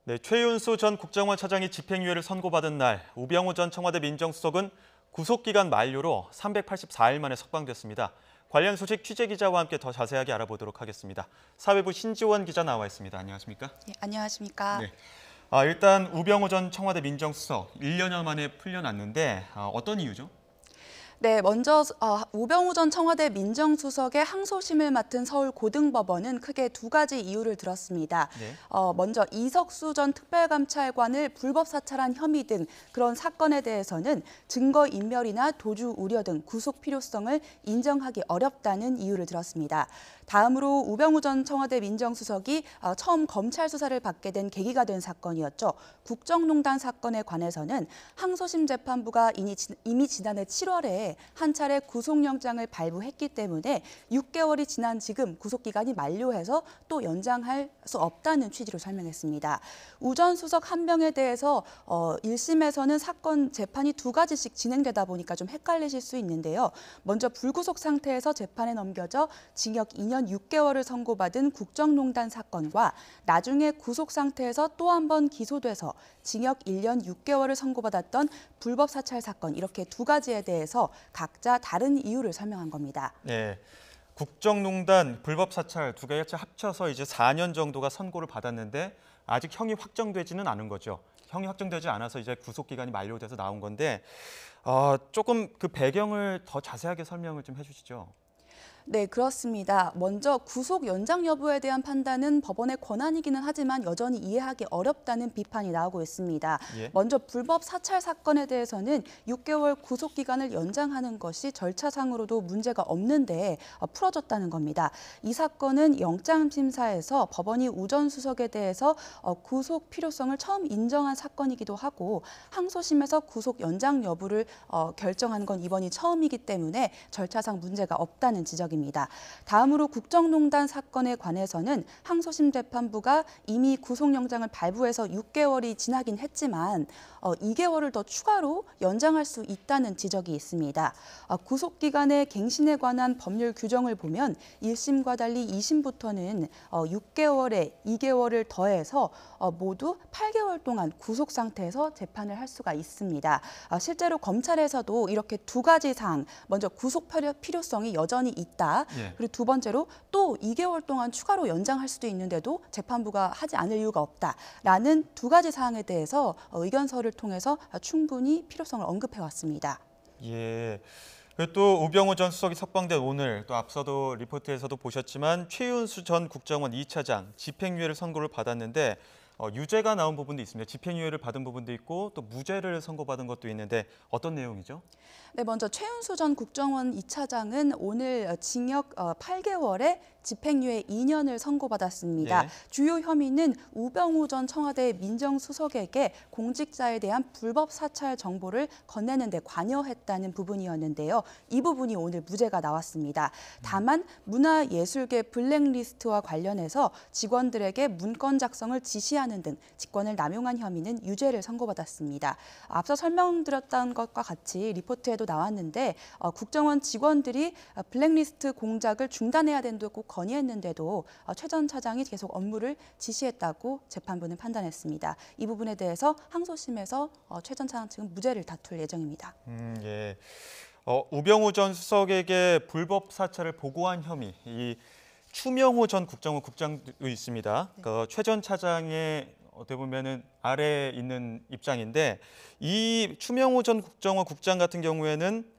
네, 최윤수 전 국정원 차장이 집행유예를 선고받은 날 우병우 전 청와대 민정수석은 구속기간 만료로 384일 만에 석방됐습니다. 관련 소식 취재기자와 함께 더 자세하게 알아보도록 하겠습니다. 사회부 신지원 기자 나와 있습니다. 안녕하십니까? 네, 안녕하십니까? 네. 일단 우병우 전 청와대 민정수석 1년여 만에 풀려났는데 어떤 이유죠? 네, 먼저 우병우 전 청와대 민정수석의 항소심을 맡은 서울고등법원은 크게 두 가지 이유를 들었습니다. 네. 먼저 이석수 전 특별감찰관을 불법 사찰한 혐의 등 그런 사건에 대해서는 증거인멸이나 도주 우려 등 구속 필요성을 인정하기 어렵다는 이유를 들었습니다. 다음으로 우병우 전 청와대 민정수석이 처음 검찰 수사를 받게 된 계기가 된 사건이었죠. 국정농단 사건에 관해서는 항소심 재판부가 이미 지난해 7월에 한 차례 구속영장을 발부했기 때문에 6개월이 지난 지금 구속기간이 만료해서 또 연장할 수 없다는 취지로 설명했습니다. 우 전 수석 한 명에 대해서 1심에서는 사건 재판이 두 가지씩 진행되다 보니까 좀 헷갈리실 수 있는데요. 먼저 불구속 상태에서 재판에 넘겨져 징역 2년 6개월을 선고받은 국정농단 사건과 나중에 구속 상태에서 또 한 번 기소돼서 징역 1년 6개월을 선고받았던 불법 사찰 사건, 이렇게 두 가지에 대해서 각자 다른 이유를 설명한 겁니다. 네. 국정농단, 불법 사찰 두 개가 합쳐서 이제 4년 정도가 선고를 받았는데 아직 형이 확정되지는 않은 거죠. 형이 확정되지 않아서 이제 구속기간이 만료돼서 나온 건데 조금 그 배경을 더 자세하게 설명을 좀 해주시죠. 네, 그렇습니다. 먼저 구속 연장 여부에 대한 판단은 법원의 권한이기는 하지만 여전히 이해하기 어렵다는 비판이 나오고 있습니다. 예. 먼저 불법 사찰 사건에 대해서는 6개월 구속 기간을 연장하는 것이 절차상으로도 문제가 없는데 풀어졌다는 겁니다. 이 사건은 영장 심사에서 법원이 우 전 수석에 대해서 구속 필요성을 처음 인정한 사건이기도 하고 항소심에서 구속 연장 여부를 결정한 건 이번이 처음이기 때문에 절차상 문제가 없다는 지적입니다. 다음으로 국정농단 사건에 관해서는 항소심 재판부가 이미 구속영장을 발부해서 6개월이 지나긴 했지만 2개월을 더 추가로 연장할 수 있다는 지적이 있습니다. 구속기간의 갱신에 관한 법률 규정을 보면 1심과 달리 2심부터는 6개월에 2개월을 더해서 모두 8개월 동안 구속 상태에서 재판을 할 수가 있습니다. 실제로 검찰에서도 이렇게 두 가지 사항, 먼저 구속 필요성이 여전히 있다. 예. 그리고 두 번째로 또 2개월 동안 추가로 연장할 수도 있는데도 재판부가 하지 않을 이유가 없다라는 두 가지 사항에 대해서 의견서를 통해서 충분히 필요성을 언급해 왔습니다. 예. 그리고 또 우병우 전 수석이 석방된 오늘 또 앞서도 리포트에서도 보셨지만 최윤수 전 국정원 2차장 집행유예를 선고를 받았는데 유죄가 나온 부분도 있습니다. 집행유예를 받은 부분도 있고 또 무죄를 선고받은 것도 있는데 어떤 내용이죠? 네, 먼저 최윤수 전 국정원 2차장은 오늘 징역 8개월에 집행유예 2년을 선고받았습니다. 예. 주요 혐의는 우병우 전 청와대 민정수석에게 공직자에 대한 불법 사찰 정보를 건네는 데 관여했다는 부분이었는데요. 이 부분이 오늘 무죄가 나왔습니다. 다만 문화예술계 블랙리스트와 관련해서 직원들에게 문건 작성을 지시하는 등 직권을 남용한 혐의는 유죄를 선고받았습니다. 앞서 설명드렸던 것과 같이 리포트에도 나왔는데 국정원 직원들이 블랙리스트 공작을 중단해야 된다고 건의했는데도 최 전 차장이 계속 업무를 지시했다고 재판부는 판단했습니다. 이 부분에 대해서 항소심에서 최 전 차장 측은 무죄를 다툴 예정입니다. 예. 우병우 전 수석에게 불법 사찰을 보고한 혐의, 이 추명호 전 국정원 국장도 있습니다. 네. 최 전 차장의 어떻게 보면은 아래에 있는 입장인데 이 추명호 전 국정원 국장 같은 경우에는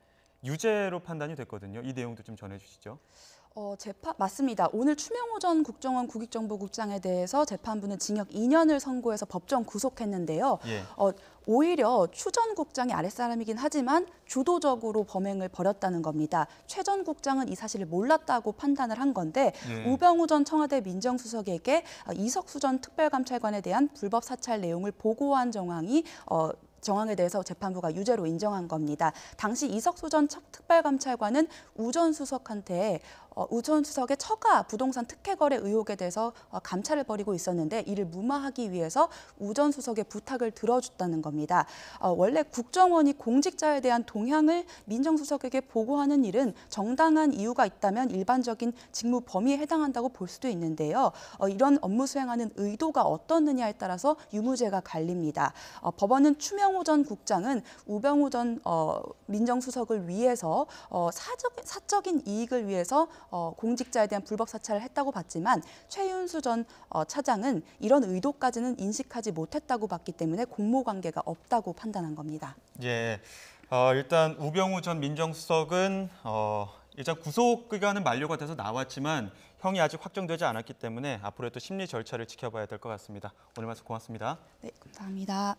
유죄로 판단이 됐거든요. 이 내용도 좀 전해주시죠. 맞습니다. 오늘 추명호 전 국정원 국익정보국장에 대해서 재판부는 징역 2년을 선고해서 법정 구속했는데요. 예. 오히려 추 전 국장이 아랫사람이긴 하지만 주도적으로 범행을 벌였다는 겁니다. 최 전 국장은 이 사실을 몰랐다고 판단을 한 건데 예. 우병우 전 청와대 민정수석에게 이석수 전 특별감찰관에 대한 불법 사찰 내용을 보고한 정황에 대해서 재판부가 유죄로 인정한 겁니다. 당시 이석수 전 특별감찰관은 우 전 수석한테 우 전 수석의 처가 부동산 특혜 거래 의혹에 대해서 감찰을 벌이고 있었는데 이를 무마하기 위해서 우 전 수석의 부탁을 들어줬다는 겁니다. 원래 국정원이 공직자에 대한 동향을 민정수석에게 보고하는 일은 정당한 이유가 있다면 일반적인 직무 범위에 해당한다고 볼 수도 있는데요. 이런 업무 수행하는 의도가 어떻느냐에 따라서 유무죄가 갈립니다. 법원은 추명호 전 국장은 우병우 전 민정수석을 위해서 사적인 이익을 위해서 공직자에 대한 불법 사찰을 했다고 봤지만 최윤수 전 차장은 이런 의도까지는 인식하지 못했다고 봤기 때문에 공모 관계가 없다고 판단한 겁니다. 예, 일단 우병우 전 민정수석은 일단 구속 기간은 만료가 돼서 나왔지만 형이 아직 확정되지 않았기 때문에 앞으로의 또 심리 절차를 지켜봐야 될 것 같습니다. 오늘 말씀 고맙습니다. 네, 감사합니다.